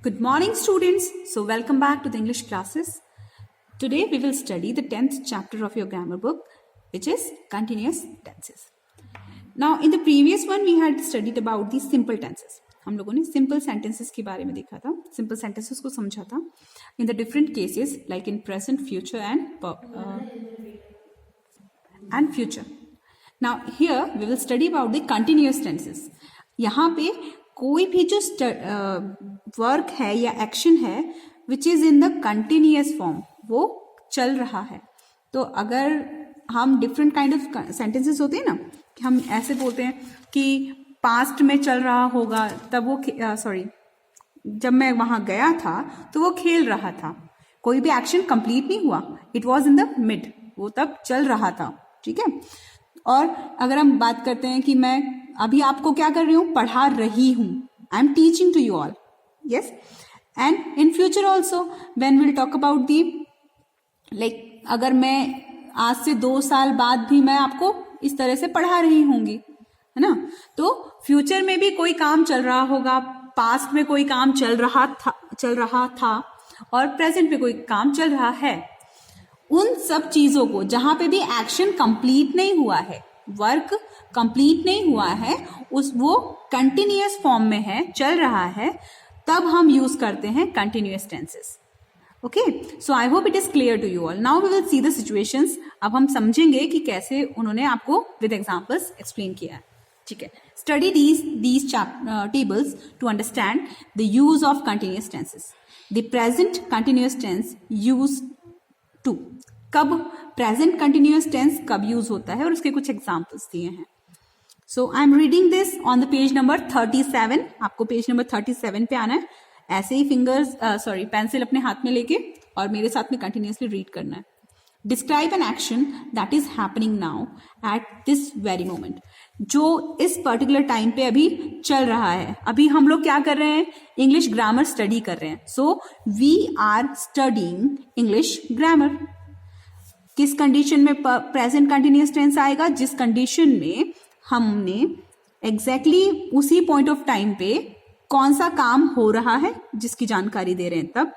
Good morning, students. So, welcome back to the English classes. Today, we will study the 10th chapter of your grammar book, which is continuous tenses. Now, in the previous one, we had studied about the simple tenses. हम लोगों ने simple sentences के बारे में देखा था, simple sentences को समझा था in the different cases like in present, future and future. Now, here we will study about the continuous tenses. यहाँ पे कोई भी जो वर्क है या एक्शन है which is in the continuous form, वो चल रहा है. तो अगर हम डिफरेंट काइंड ऑफ सेंटेंसेस होते हैं ना, कि हम ऐसे बोलते हैं कि पास्ट में चल रहा होगा, तब वो जब मैं वहां गया था तो वो खेल रहा था. कोई भी एक्शन कंप्लीट नहीं हुआ, it was in the mid, वो तब चल रहा था. ठीक है. और अगर हम बात करते हैं कि मैं अभी आपको क्या कर रही हूं, पढ़ा रही हूं, I am teaching to you all. Yes. And in future also when will talk about the like, अगर मैं आज से 2 साल बाद भी मैं आपको इस तरह से पढ़ा रही होंगी, है ना. तो फ्यूचर में भी कोई काम चल रहा होगा, पास्ट में कोई काम चल रहा था और प्रेजेंट में कोई काम चल रहा है. उन सब चीजों को जहां पे भी एक्शन कंप्लीट नहीं हुआ है, वर्क कंप्लीट नहीं हुआ है, वो कंटिन्यूअस फॉर्म में है, चल रहा है, तब हम यूज करते हैं continuous tenses. Okay. So I hope it is clear to you all. Now we will see the situations. अब हम समझेंगे कि कैसे उन्होंने आपको विद एग्जांपल्स एक्सप्लेन किया है. ठीक है. Study these tables to understand the use of continuous tenses. The present continuous tense used to. कब प्रेजेंट कंटिन्यूअस टेंस कब यूज होता है और उसके कुछ एग्जांपल्स दिए हैं. So I am reading this on the page number 37. आपको पेज नंबर 37 पे आना है. ऐसे ही पेंसिल अपने हाथ में लेके और मेरे साथ में कंटिन्यूअसली रीड करना है. Describe an action that is happening now at this very moment. जो इस पर्टिकुलर टाइम पे अभी चल रहा है. अभी हम लोग क्या कर रहे हैं, इंग्लिश ग्रामर स्टडी कर रहे हैं. So we are studying English grammar. किस कंडीशन में प्रेजेंट कंटिन्यूअस टेंस आएगा, जिस कंडीशन में हमने एग्जैक्टली उसी पॉइंट ऑफ टाइम पे कौन सा काम हो रहा है जिसकी जानकारी दे रहे हैं. तब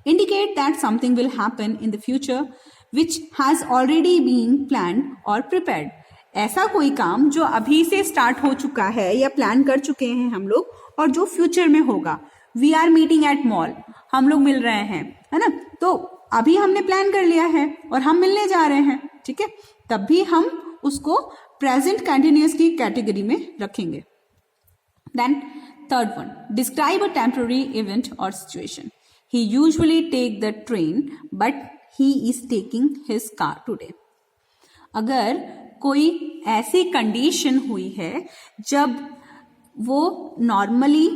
indicate that something will happen in the future which has already been planned और प्रिपेयर्ड. ऐसा कोई काम जो अभी से स्टार्ट हो चुका है या प्लान कर चुके हैं हम लोग और जो फ्यूचर में होगा. We are meeting at mall, हम लोग मिल रहे हैं, है ना. तो अभी हमने प्लान कर लिया है और हम मिलने जा रहे हैं. ठीक है. तब भी हम उसको प्रेजेंट कंटिन्यूअस की कैटेगरी में रखेंगे. Then third one, describe a temporary event और situation. He usually take the train but he is taking his car today. अगर कोई ऐसी कंडीशन हुई है जब वो नॉर्मली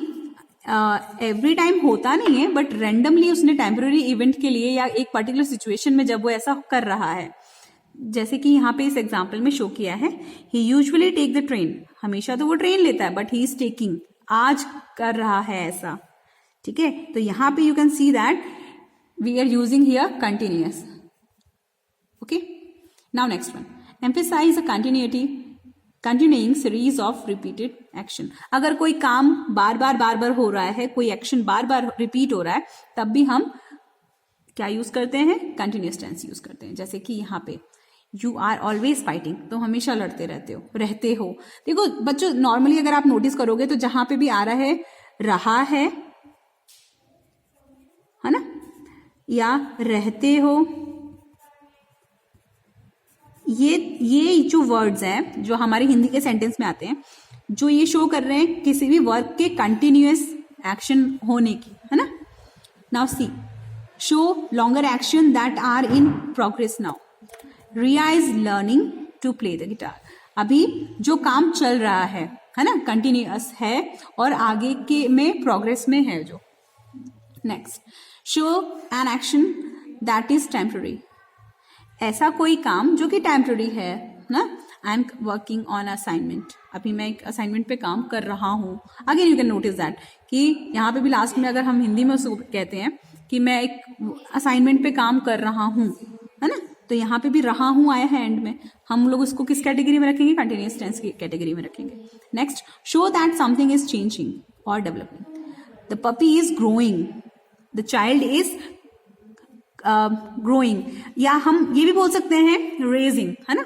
एवरी टाइम होता नहीं है, बट रैंडमली उसने टेम्पररी इवेंट के लिए या एक पर्टिकुलर सिचुएशन में जब वो ऐसा कर रहा है, जैसे कि यहाँ पे इस एग्जाम्पल में शो किया है, ही यूजुअली टेक द ट्रेन. हमेशा तो वो ट्रेन लेता है, बट ही इज टेकिंग, आज कर रहा है ऐसा. ठीक है. तो यहाँ पे you can see that we are using here continuous. Okay. Now next one, emphasize a continuing series of repeated action. अगर कोई काम बार बार हो रहा है, कोई एक्शन बार बार रिपीट हो रहा है, तब भी हम क्या यूज करते हैं, कंटिन्यूअस टेंस यूज करते हैं. जैसे कि यहाँ पे यू आर ऑलवेज फाइटिंग, तो हमेशा लड़ते रहते हो. देखो बच्चों, नॉर्मली अगर आप नोटिस करोगे तो जहां पे भी आ रहा है ना, या रहते हो, ये जो वर्ड्स हैं जो हमारे हिंदी के सेंटेंस में आते हैं, जो ये शो कर रहे हैं किसी भी वर्क के कंटिन्यूअस एक्शन होने की, है ना. Now see, show longer action that are in progress now. Riya is learning to play the guitar. अभी जो काम चल रहा है ना, कंटिन्यूअस है और आगे के में प्रोग्रेस में है जो. Next, show an action that is temporary. ऐसा कोई काम जो कि टेम्पररी है ना. I am working on assignment. अभी मैं एक असाइनमेंट पे काम कर रहा हूँ. Again you can notice that कि यहाँ पे भी लास्ट में अगर हम हिंदी में उसको कहते हैं कि मैं एक असाइनमेंट पे काम कर रहा हूँ, है ना, तो यहाँ पे भी रहा हूँ आया है एंड में. हम लोग उसको किस कैटेगरी में रखेंगे, कंटिन्यूअस टेंस की कैटेगरी में रखेंगे. Next, show that something is changing और developing. The puppy is growing, the child is growing, या हम ये भी बोल सकते हैं रेजिंग, है ना।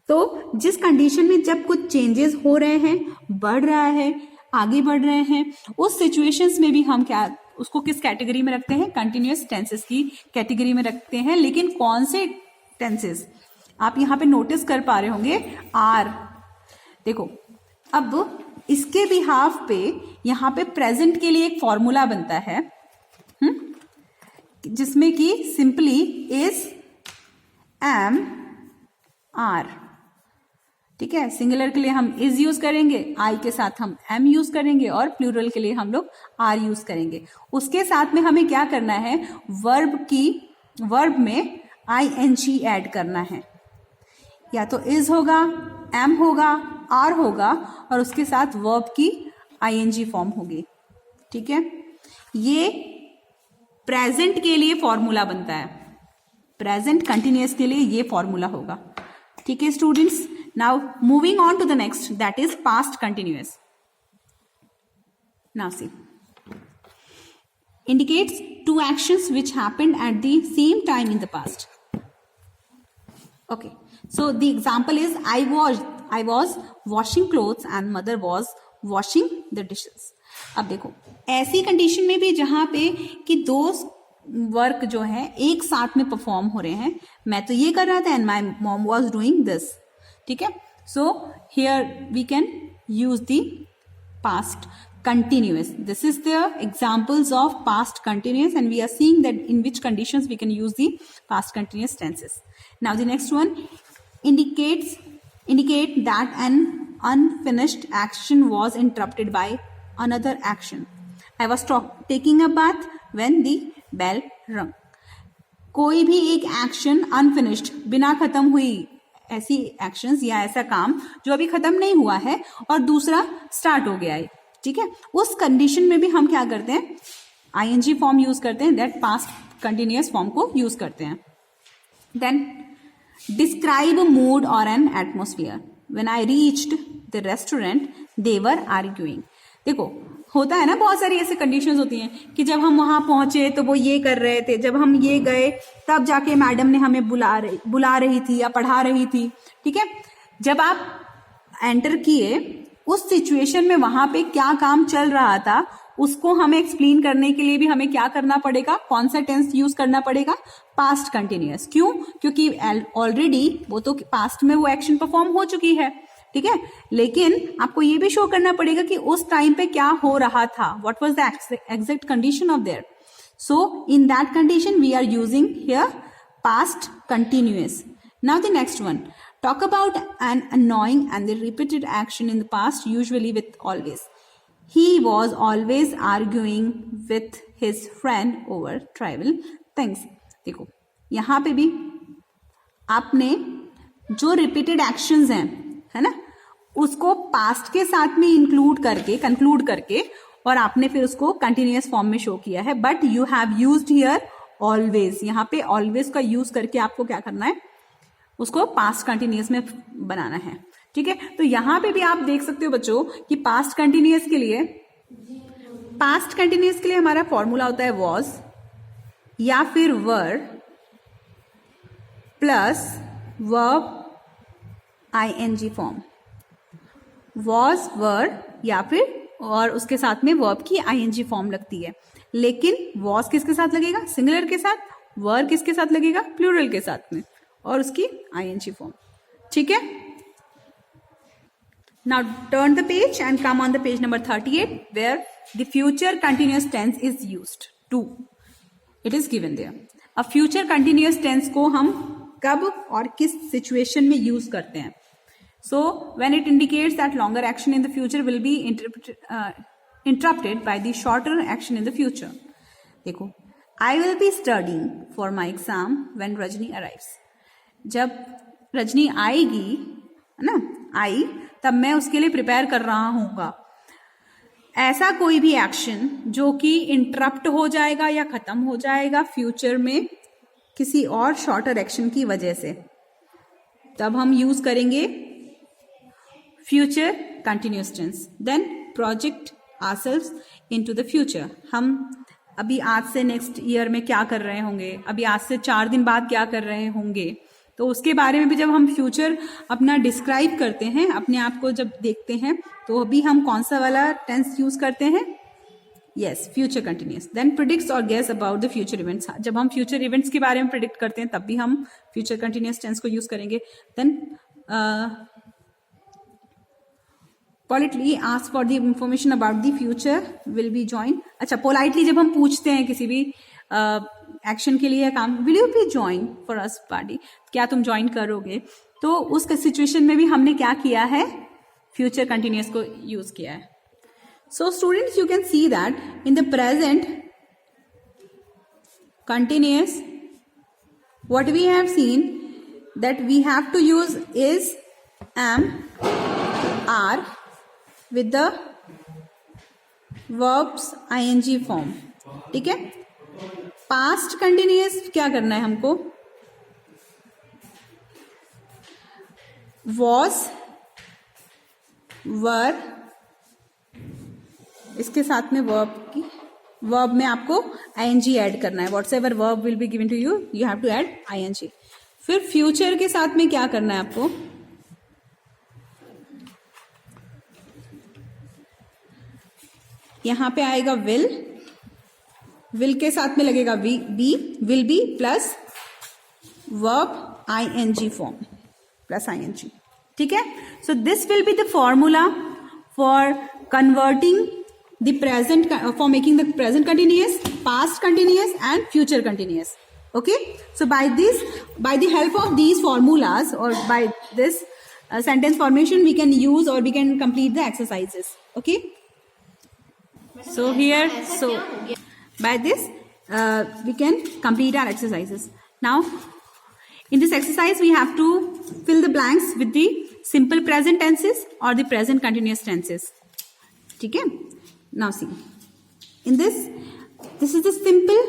तो जिस कंडीशन में जब कुछ चेंजेस हो रहे हैं, बढ़ रहा है, आगे बढ़ रहे हैं, उस सिचुएशंस में भी हम क्या उसको किस कैटेगरी में रखते हैं, कंटिन्यूअस टेंसेस की कैटेगरी में रखते हैं। लेकिन कौन से टेंसेस आप यहां पे नोटिस कर पा रहे होंगे, आर। देखो अब इसके बिहाफ पे यहां पे प्रेजेंट के लिए एक फॉर्मूला बनता है, जिसमें कि सिंपली इज, एम, आर, ठीक है। सिंगुलर के लिए हम इज यूज करेंगे, आई के साथ हम एम यूज करेंगे, और प्लूरल के लिए हम लोग आर यूज करेंगे। उसके साथ में हमें क्या करना है, वर्ब में आईएनजी ऐड करना है, या तो इज होगा, एम होगा, आर होगा, और उसके साथ वर्ब की आईएनजी फॉर्म होगी, ठीक है। ये प्रेजेंट के लिए फॉर्मूला बनता है, प्रेजेंट कंटिन्यूअस के लिए ये फॉर्मूला होगा, ठीक है students. Now moving on to the next, that is past continuous. Now see, indicates two actions which happened at the same time in the past. Okay, so the example is I was washing clothes and mother was washing the dishes. अब देखो ऐसी condition में भी जहां पे कि दो work जो है एक साथ में परफॉर्म हो रहे हैं, मैं तो ये कर रहा था and my mom was doing this, ठीक है। So here we can use the past continuous. This is the examples of past continuous, and we are seeing that in which conditions we can use the past continuous tenses. Now the next one, indicate that an unfinished action was interrupted by another action. I was taking a bath when the bell rung. कोई भी एक action unfinished, बिना खत्म हुई, ऐसी actions या ऐसा काम जो अभी खत्म नहीं हुआ है और दूसरा स्टार्ट हो गया है, ठीक है। उस कंडीशन में भी हम क्या करते हैं, आईएनजी फॉर्म यूज करते हैं, दैट पास्ट कंटिन्यूअस फॉर्म को यूज करते हैं। देन डिस्क्राइब अ मूड और N atmosphere. When I reached the restaurant they were arguing. देखो होता है ना, बहुत सारी ऐसी कंडीशंस होती हैं कि जब हम वहां पहुंचे तो वो ये कर रहे थे, जब हम ये गए तब जाके मैडम ने हमें बुला रही थी या पढ़ा रही थी, ठीक है। जब आप एंटर किए उस सिचुएशन में वहां पे क्या काम चल रहा था उसको हमें एक्सप्लेन करने के लिए भी हमें क्या करना पड़ेगा, कौन सा टेंस यूज करना पड़ेगा, पास्ट कंटिन्यूअस। क्यों? क्योंकि ऑलरेडी वो तो पास्ट में वो एक्शन परफॉर्म हो चुकी है, ठीक है। लेकिन आपको ये भी शो करना पड़ेगा कि उस टाइम पे क्या हो रहा था, what was the exact condition of there. So in that condition we are using here past continuous. Now the next one, talk about an annoying and the repeated action in the past, usually with always. He was always arguing with his friend over trivial things. देखो यहां पे भी आपने जो repeated actions हैं, है ना, उसको पास्ट के साथ में इंक्लूड करके, कंक्लूड करके, और आपने फिर उसको कंटिन्यूअस फॉर्म में शो किया है। But you have used here always. यहां पे ऑलवेज का यूज करके आपको क्या करना है, उसको पास्ट कंटिन्यूअस में बनाना है, ठीक है। तो यहां पे भी आप देख सकते हो बच्चों कि पास्ट कंटिन्यूअस के लिए हमारा फॉर्मूला होता है वॉज या फिर were plus verb ING form, was were या फिर, और उसके साथ में वर्ब की आईएनजी फॉर्म लगती है। लेकिन वॉज किसके साथ लगेगा, सिंगुलर के साथ, वर किसके साथ लगेगा, प्लूरल के साथ में, और उसकी आईएनजी फॉर्म, ठीक है। Now turn the page and come on the page number 38 where the future continuous tense is used to, it is given there. अब फ्यूचर कंटिन्यूअस टेंस को हम कब और किस सिचुएशन में यूज करते हैं। So when it indicates that longer action in the future will be interrupted by the shorter action in the future. देखो, I will be studying for my exam when Rajni arrives. जब रजनी आएगी, है ना, आई, तब मैं उसके लिए प्रिपेयर कर रहा हूँगा। ऐसा कोई भी एक्शन जो कि इंटरप्ट हो जाएगा या खत्म हो जाएगा फ्यूचर में किसी और शॉर्टर एक्शन की वजह से, तब हम यूज करेंगे future continuous tense. Then project ourselves into the future. हम अभी आज से नेक्स्ट ईयर में क्या कर रहे होंगे, अभी आज से 4 दिन बाद क्या कर रहे होंगे, तो उसके बारे में भी जब हम फ्यूचर अपना डिस्क्राइब करते हैं, अपने आप को जब देखते हैं, तो अभी हम कौन सा वाला टेंस यूज करते हैं? Yes, future continuous. Then predicts और guess about the future events. जब हम फ्यूचर इवेंट्स के बारे में प्रिडिक्ट करते हैं तब भी हम फ्यूचर कंटिन्यूस टेंस को यूज करेंगे. Then politely ask for the information about the future will be join. अच्छा, पोलाइटली जब हम पूछते हैं किसी भी एक्शन के लिए काम, will you be join for us party, क्या तुम ज्वाइन करोगे, तो उस सिचुएशन में भी हमने क्या किया है? फ्यूचर कंटिन्यूस को यूज किया है. So students, you can see that in the present continuous, what we have seen that we have to use is am, are with the verbs ing form. ठीक है. Past continuous क्या करना है हमको? Was, were, इसके साथ में verb में आपको ing ऐड करना है. Whatsoever verb will be given to you, you have to add ing. फिर फ्यूचर के साथ में क्या करना है आपको? यहां पे आएगा विल के साथ में लगेगा be, will be plus verb ing form plus ing. ठीक है. So this will be the formula for converting the present, for making the present continuous, past continuous and future continuous. Okay, so by the help of these formulas or by this sentence formation we can use or we can complete the exercises. Okay, so here, so by this we can complete our exercises. Now in this exercise we have to fill the blanks with the simple present tenses or the present continuous tenses. ठीक है. Now see, in this is the simple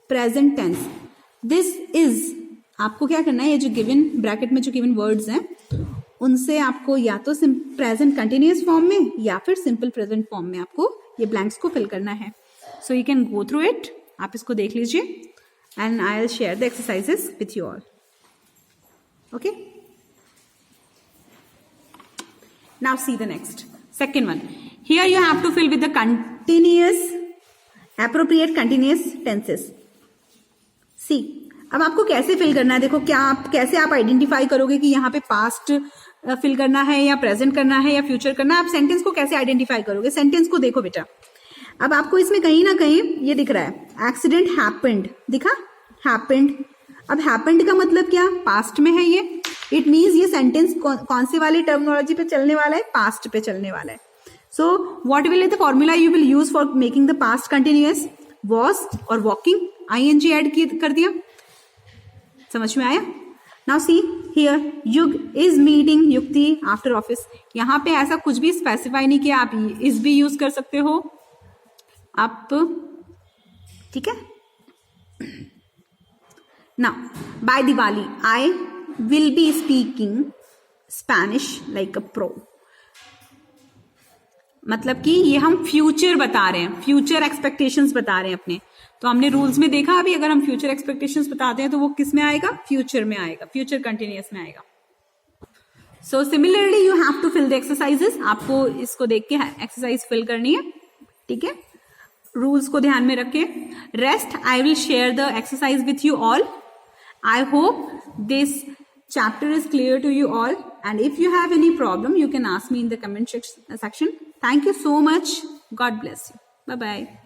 present tense. This is, आपको क्या करना है? ये जो given bracket में जो गिवन वर्ड्स हैं उनसे आपको या तो प्रेजेंट कंटिन्यूअस फॉर्म में या फिर सिंपल प्रेजेंट फॉर्म में आपको ये ब्लैंक्स को फिल करना है. So you can go through it. आप इसको देख लीजिए and I will share the exercises with you all. Okay, now see the next, second one. Here you have to fill with the continuous, appropriate continuous tenses. See, अब आपको कैसे fill करना है? देखो, कैसे आप आइडेंटिफाई करोगे कि यहाँ पे पास्ट फिल करना है या प्रेजेंट करना है या फ्यूचर करना है? आप सेंटेंस को कैसे आइडेंटिफाई करोगे? सेंटेंस को देखो बेटा, अब आपको इसमें कहीं ना कहीं ये दिख रहा है, एक्सीडेंट हैपेंड, दिखा? हैपेंड. अब हैपेंड का मतलब क्या? पास्ट में है ये. इट मीन्स ये सेंटेंस कौन से वाले टर्मिनोलॉजी पे चलने वाला है? पास्ट पे चलने वाला है. So what will be the formula you will use for making the past continuous? Was और walking, ing ऐड कर दिया. समझ में आया? Now see here, युग is meeting युक्ति after office. यहाँ पे ऐसा कुछ भी स्पेसिफाई नहीं किया, आप इस भी यूज कर सकते हो आप. ठीक है. Now by Diwali I will be speaking Spanish like a pro. मतलब कि ये हम फ्यूचर बता रहे हैं, फ्यूचर एक्सपेक्टेशंस बता रहे हैं अपने. तो हमने रूल्स में देखा अभी, अगर हम फ्यूचर एक्सपेक्टेशंस बताते हैं तो वो किस में आएगा? फ्यूचर में आएगा, फ्यूचर कंटिन्यूअस में आएगा. So similarly you have to fill the exercises. आपको इसको देख के एक्सरसाइज फिल करनी है. ठीक है. रूल्स को ध्यान में रखें. Rest I will share the exercise with you all. I hope this chapter is clear to you all, and if you have any problem you can ask me in the comment section. Thank you so much. God bless you. Bye bye.